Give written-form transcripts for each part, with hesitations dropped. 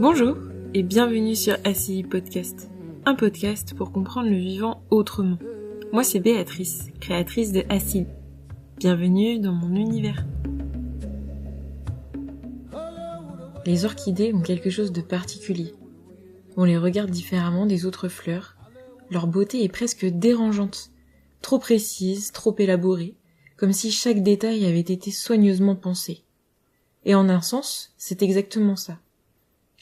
Bonjour et bienvenue sur ACI Podcast, un podcast pour comprendre le vivant autrement. Moi c'est Béatrice, créatrice de ACI. Bienvenue dans mon univers. Les orchidées ont quelque chose de particulier. On les regarde différemment des autres fleurs. Leur beauté est presque dérangeante, trop précise, trop élaborée, comme si chaque détail avait été soigneusement pensé. Et en un sens, c'est exactement ça.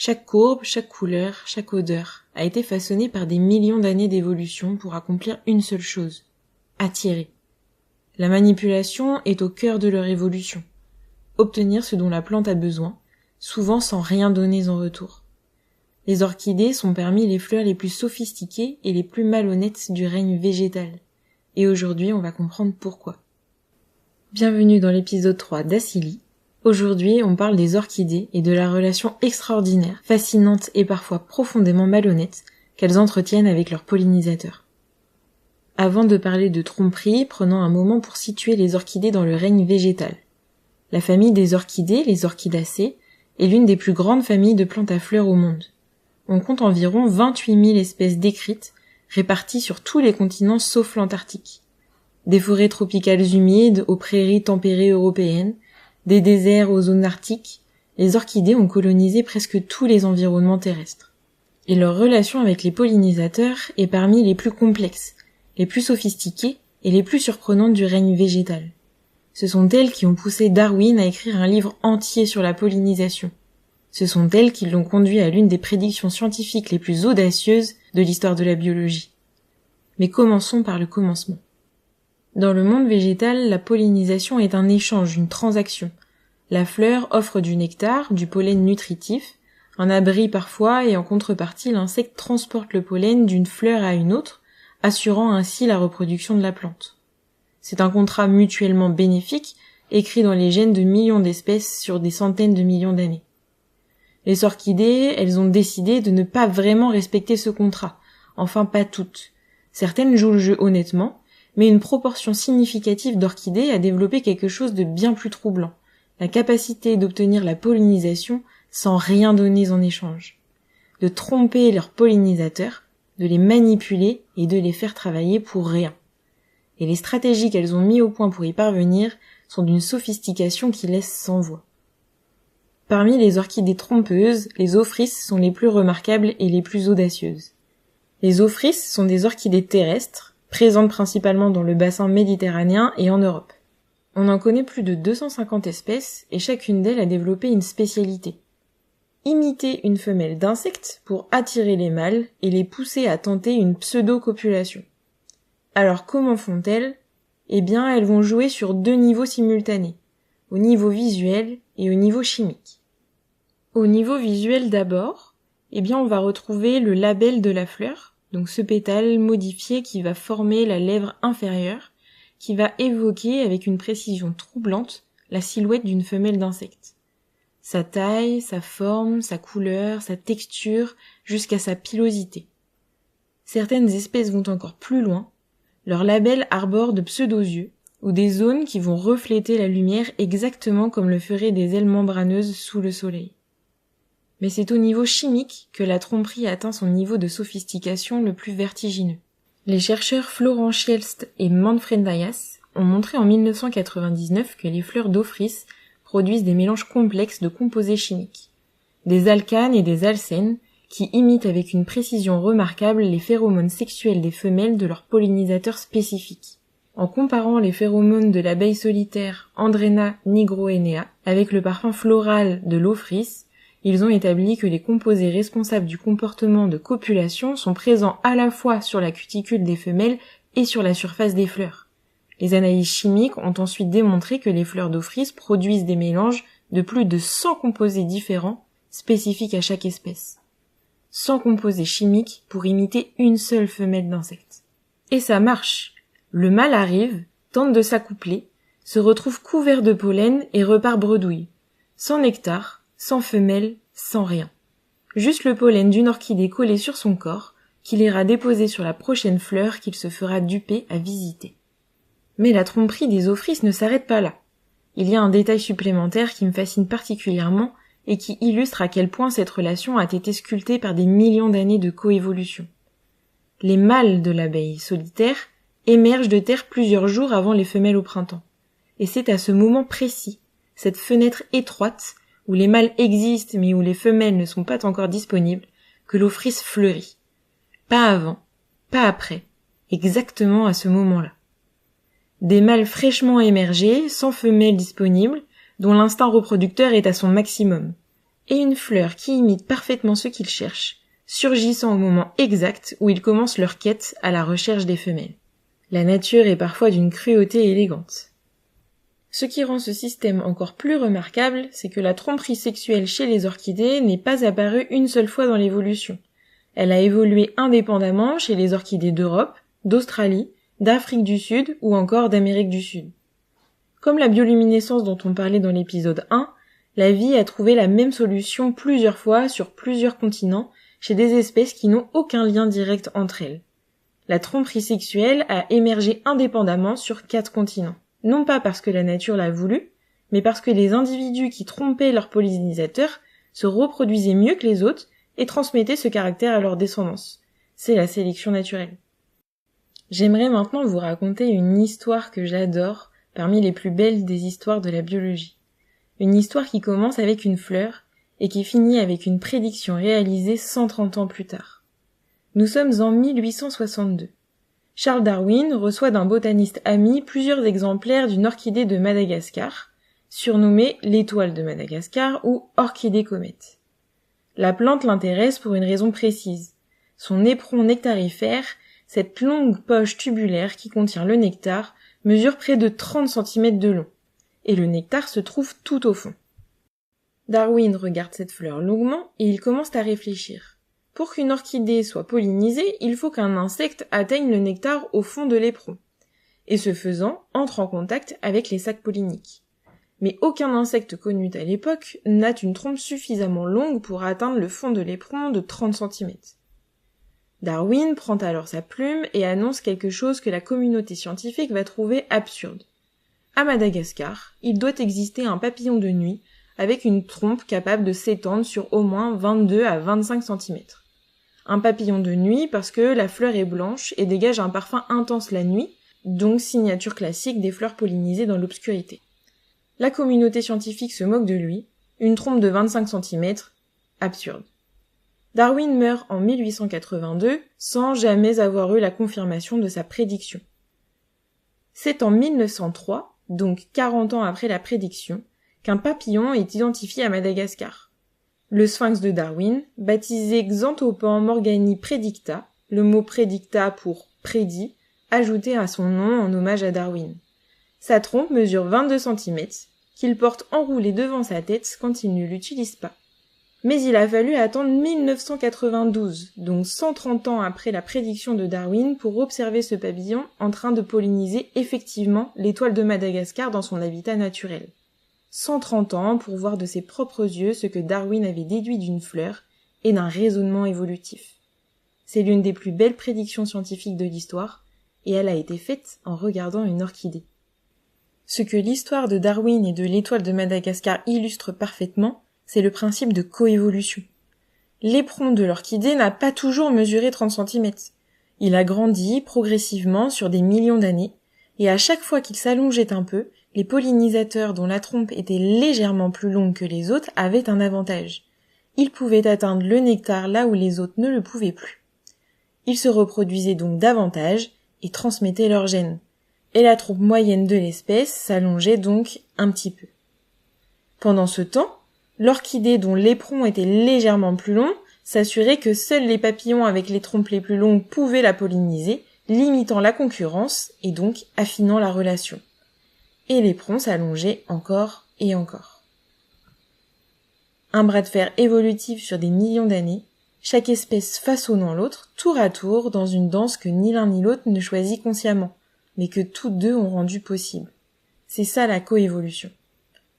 Chaque courbe, chaque couleur, chaque odeur a été façonnée par des millions d'années d'évolution pour accomplir une seule chose, attirer. La manipulation est au cœur de leur évolution. Obtenir ce dont la plante a besoin, souvent sans rien donner en retour. Les orchidées sont parmi les fleurs les plus sophistiquées et les plus malhonnêtes du règne végétal. Et aujourd'hui, on va comprendre pourquoi. Bienvenue dans l'épisode 3 d'Acili. Aujourd'hui, on parle des orchidées et de la relation extraordinaire, fascinante et parfois profondément malhonnête qu'elles entretiennent avec leurs pollinisateurs. Avant de parler de tromperie, prenons un moment pour situer les orchidées dans le règne végétal. La famille des orchidées, les Orchidacées, est l'une des plus grandes familles de plantes à fleurs au monde. On compte environ 28 000 espèces décrites, réparties sur tous les continents sauf l'Antarctique. Des forêts tropicales humides aux prairies tempérées européennes, des déserts aux zones arctiques, les orchidées ont colonisé presque tous les environnements terrestres. Et leur relation avec les pollinisateurs est parmi les plus complexes, les plus sophistiquées et les plus surprenantes du règne végétal. Ce sont elles qui ont poussé Darwin à écrire un livre entier sur la pollinisation. Ce sont elles qui l'ont conduit à l'une des prédictions scientifiques les plus audacieuses de l'histoire de la biologie. Mais commençons par le commencement. Dans le monde végétal, la pollinisation est un échange, une transaction. La fleur offre du nectar, du pollen nutritif, un abri parfois, et en contrepartie, l'insecte transporte le pollen d'une fleur à une autre, assurant ainsi la reproduction de la plante. C'est un contrat mutuellement bénéfique, écrit dans les gènes de millions d'espèces sur des centaines de millions d'années. Les orchidées, elles ont décidé de ne pas vraiment respecter ce contrat. Enfin, pas toutes. Certaines jouent le jeu honnêtement, mais une proportion significative d'orchidées a développé quelque chose de bien plus troublant, la capacité d'obtenir la pollinisation sans rien donner en échange, de tromper leurs pollinisateurs, de les manipuler et de les faire travailler pour rien. Et les stratégies qu'elles ont mis au point pour y parvenir sont d'une sophistication qui laisse sans voix. Parmi les orchidées trompeuses, les ophrys sont les plus remarquables et les plus audacieuses. Les ophrys sont des orchidées terrestres, présentes principalement dans le bassin méditerranéen et en Europe. On en connaît plus de 250 espèces et chacune d'elles a développé une spécialité. Imiter une femelle d'insecte pour attirer les mâles et les pousser à tenter une pseudo-copulation. Alors comment font-elles ? Eh bien, elles vont jouer sur deux niveaux simultanés, au niveau visuel et au niveau chimique. Au niveau visuel d'abord, eh bien on va retrouver le labelle de la fleur, donc ce pétale modifié qui va former la lèvre inférieure, qui va évoquer avec une précision troublante la silhouette d'une femelle d'insecte. Sa taille, sa forme, sa couleur, sa texture, jusqu'à sa pilosité. Certaines espèces vont encore plus loin. Leur labelle arbore de pseudo-yeux, ou des zones qui vont refléter la lumière exactement comme le feraient des ailes membraneuses sous le soleil. Mais c'est au niveau chimique que la tromperie atteint son niveau de sophistication le plus vertigineux. Les chercheurs Florent Schielst et Manfred Wyas ont montré en 1999 que les fleurs d'ophrys produisent des mélanges complexes de composés chimiques, des alcanes et des alcènes qui imitent avec une précision remarquable les phéromones sexuels des femelles de leurs pollinisateurs spécifiques. En comparant les phéromones de l'abeille solitaire Andrena nigroenea avec le parfum floral de l'ophrys, ils ont établi que les composés responsables du comportement de copulation sont présents à la fois sur la cuticule des femelles et sur la surface des fleurs. Les analyses chimiques ont ensuite démontré que les fleurs d'ophrys produisent des mélanges de plus de 100 composés différents, spécifiques à chaque espèce. 100 composés chimiques pour imiter une seule femelle d'insecte. Et ça marche. Le mâle arrive, tente de s'accoupler, se retrouve couvert de pollen et repart bredouille. Sans nectar, sans femelle, sans rien. Juste le pollen d'une orchidée collé sur son corps, qu'il ira déposer sur la prochaine fleur qu'il se fera duper à visiter. Mais la tromperie des ophrys ne s'arrête pas là. Il y a un détail supplémentaire qui me fascine particulièrement et qui illustre à quel point cette relation a été sculptée par des millions d'années de coévolution. Les mâles de l'abeille solitaire émergent de terre plusieurs jours avant les femelles au printemps. Et c'est à ce moment précis, cette fenêtre étroite, où les mâles existent mais où les femelles ne sont pas encore disponibles, que l'ophrys fleurit. Pas avant, pas après, exactement à ce moment-là. Des mâles fraîchement émergés, sans femelles disponibles, dont l'instinct reproducteur est à son maximum. Et une fleur qui imite parfaitement ce qu'ils cherchent, surgissant au moment exact où ils commencent leur quête à la recherche des femelles. La nature est parfois d'une cruauté élégante. Ce qui rend ce système encore plus remarquable, c'est que la tromperie sexuelle chez les orchidées n'est pas apparue une seule fois dans l'évolution. Elle a évolué indépendamment chez les orchidées d'Europe, d'Australie, d'Afrique du Sud ou encore d'Amérique du Sud. Comme la bioluminescence dont on parlait dans l'épisode 1, la vie a trouvé la même solution plusieurs fois sur plusieurs continents chez des espèces qui n'ont aucun lien direct entre elles. La tromperie sexuelle a émergé indépendamment sur 4 continents. Non pas parce que la nature l'a voulu, mais parce que les individus qui trompaient leurs pollinisateurs se reproduisaient mieux que les autres et transmettaient ce caractère à leur descendance. C'est la sélection naturelle. J'aimerais maintenant vous raconter une histoire que j'adore, parmi les plus belles des histoires de la biologie. Une histoire qui commence avec une fleur et qui finit avec une prédiction réalisée 130 ans plus tard. Nous sommes en 1862. Charles Darwin reçoit d'un botaniste ami plusieurs exemplaires d'une orchidée de Madagascar, surnommée l'étoile de Madagascar ou orchidée comète. La plante l'intéresse pour une raison précise. Son éperon nectarifère, cette longue poche tubulaire qui contient le nectar, mesure près de 30 cm de long, et le nectar se trouve tout au fond. Darwin regarde cette fleur longuement et il commence à réfléchir. Pour qu'une orchidée soit pollinisée, il faut qu'un insecte atteigne le nectar au fond de l'éperon, et ce faisant, entre en contact avec les sacs polliniques. Mais aucun insecte connu à l'époque n'a une trompe suffisamment longue pour atteindre le fond de l'éperon de 30 cm. Darwin prend alors sa plume et annonce quelque chose que la communauté scientifique va trouver absurde. À Madagascar, il doit exister un papillon de nuit avec une trompe capable de s'étendre sur au moins 22 à 25 cm. Un papillon de nuit parce que la fleur est blanche et dégage un parfum intense la nuit, donc signature classique des fleurs pollinisées dans l'obscurité. La communauté scientifique se moque de lui, une trompe de 25 cm, absurde. Darwin meurt en 1882 sans jamais avoir eu la confirmation de sa prédiction. C'est en 1903, donc 40 ans après la prédiction, qu'un papillon est identifié à Madagascar. Le sphinx de Darwin, baptisé Xanthopan morgani predicta, le mot predicta pour prédit, ajouté à son nom en hommage à Darwin. Sa trompe mesure 22 cm, qu'il porte enroulée devant sa tête quand il ne l'utilise pas. Mais il a fallu attendre 1992, donc 130 ans après la prédiction de Darwin, pour observer ce papillon en train de polliniser effectivement l'étoile de Madagascar dans son habitat naturel. 130 ans pour voir de ses propres yeux ce que Darwin avait déduit d'une fleur et d'un raisonnement évolutif. C'est l'une des plus belles prédictions scientifiques de l'histoire, et elle a été faite en regardant une orchidée. Ce que l'histoire de Darwin et de l'étoile de Madagascar illustre parfaitement, c'est le principe de coévolution. L'éperon de l'orchidée n'a pas toujours mesuré 30 cm. Il a grandi progressivement sur des millions d'années, et à chaque fois qu'il s'allongeait un peu, les pollinisateurs dont la trompe était légèrement plus longue que les autres avaient un avantage. Ils pouvaient atteindre le nectar là où les autres ne le pouvaient plus. Ils se reproduisaient donc davantage et transmettaient leurs gènes. Et la trompe moyenne de l'espèce s'allongeait donc un petit peu. Pendant ce temps, l'orchidée dont l'éperon était légèrement plus long s'assurait que seuls les papillons avec les trompes les plus longues pouvaient la polliniser, limitant la concurrence et donc affinant la relation. Et l'éperon s'allongeait encore et encore. Un bras de fer évolutif sur des millions d'années, chaque espèce façonnant l'autre, tour à tour, dans une danse que ni l'un ni l'autre ne choisit consciemment, mais que toutes deux ont rendu possible. C'est ça la coévolution.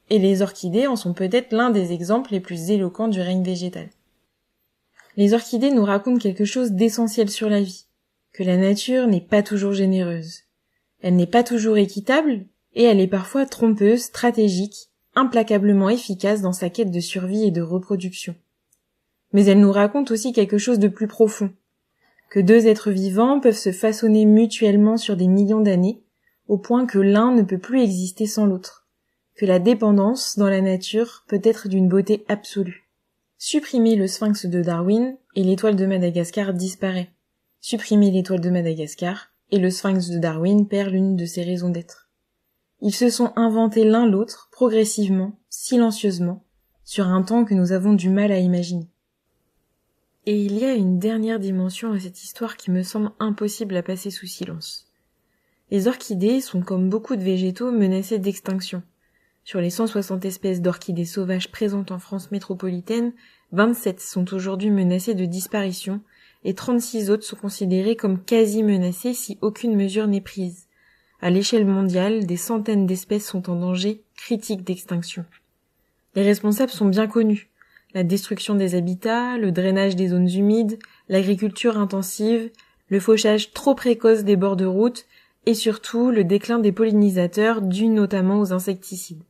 Et les orchidées en sont peut-être l'un des exemples les plus éloquents du règne végétal. Les orchidées nous racontent quelque chose d'essentiel sur la vie, que la nature n'est pas toujours généreuse. Elle n'est pas toujours équitable, et elle est parfois trompeuse, stratégique, implacablement efficace dans sa quête de survie et de reproduction. Mais elle nous raconte aussi quelque chose de plus profond, que deux êtres vivants peuvent se façonner mutuellement sur des millions d'années, au point que l'un ne peut plus exister sans l'autre, que la dépendance dans la nature peut être d'une beauté absolue. Supprimer le sphinx de Darwin et l'étoile de Madagascar disparaît. Supprimer l'étoile de Madagascar et le sphinx de Darwin perd l'une de ses raisons d'être. Ils se sont inventés l'un l'autre, progressivement, silencieusement, sur un temps que nous avons du mal à imaginer. Et il y a une dernière dimension à cette histoire qui me semble impossible à passer sous silence. Les orchidées sont, comme beaucoup de végétaux, menacées d'extinction. Sur les 160 espèces d'orchidées sauvages présentes en France métropolitaine, 27 sont aujourd'hui menacées de disparition et 36 autres sont considérées comme quasi menacées si aucune mesure n'est prise. À l'échelle mondiale, des centaines d'espèces sont en danger critique d'extinction. Les responsables sont bien connus. La destruction des habitats, le drainage des zones humides, l'agriculture intensive, le fauchage trop précoce des bords de route et surtout le déclin des pollinisateurs dû notamment aux insecticides.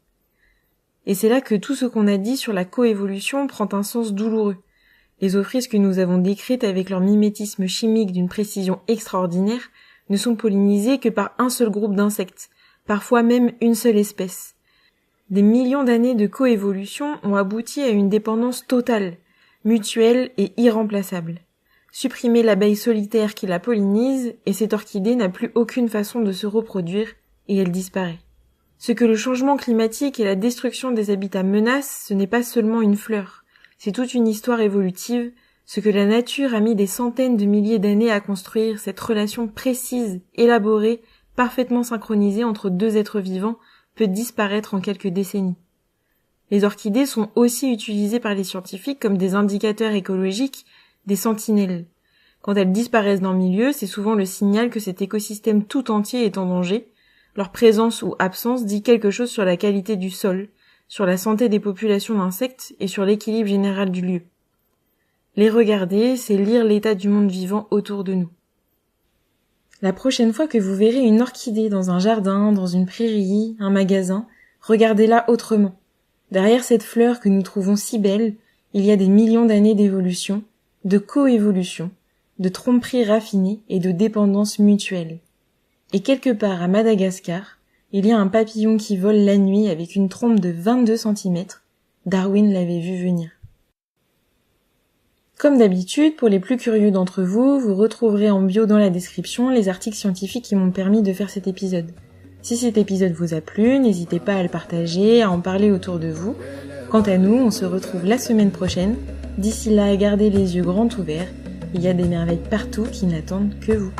Et c'est là que tout ce qu'on a dit sur la coévolution prend un sens douloureux. Les offrises que nous avons décrites avec leur mimétisme chimique d'une précision extraordinaire ne sont pollinisées que par un seul groupe d'insectes, parfois même une seule espèce. Des millions d'années de coévolution ont abouti à une dépendance totale, mutuelle et irremplaçable. Supprimer l'abeille solitaire qui la pollinise, et cette orchidée n'a plus aucune façon de se reproduire, et elle disparaît. Ce que le changement climatique et la destruction des habitats menacent, ce n'est pas seulement une fleur, c'est toute une histoire évolutive, ce que la nature a mis des centaines de milliers d'années à construire, cette relation précise, élaborée, parfaitement synchronisée entre deux êtres vivants, peut disparaître en quelques décennies. Les orchidées sont aussi utilisées par les scientifiques comme des indicateurs écologiques, des sentinelles. Quand elles disparaissent dans le milieu, c'est souvent le signal que cet écosystème tout entier est en danger. Leur présence ou absence dit quelque chose sur la qualité du sol, sur la santé des populations d'insectes et sur l'équilibre général du lieu. Les regarder, c'est lire l'état du monde vivant autour de nous. La prochaine fois que vous verrez une orchidée dans un jardin, dans une prairie, un magasin, regardez-la autrement. Derrière cette fleur que nous trouvons si belle, il y a des millions d'années d'évolution, de coévolution, de tromperie raffinée et de dépendance mutuelle. Et quelque part à Madagascar, il y a un papillon qui vole la nuit avec une trompe de 22 cm. Darwin l'avait vu venir. Comme d'habitude, pour les plus curieux d'entre vous, vous retrouverez en bio dans la description les articles scientifiques qui m'ont permis de faire cet épisode. Si cet épisode vous a plu, n'hésitez pas à le partager, à en parler autour de vous. Quant à nous, on se retrouve la semaine prochaine. D'ici là, gardez les yeux grands ouverts. Il y a des merveilles partout qui n'attendent que vous.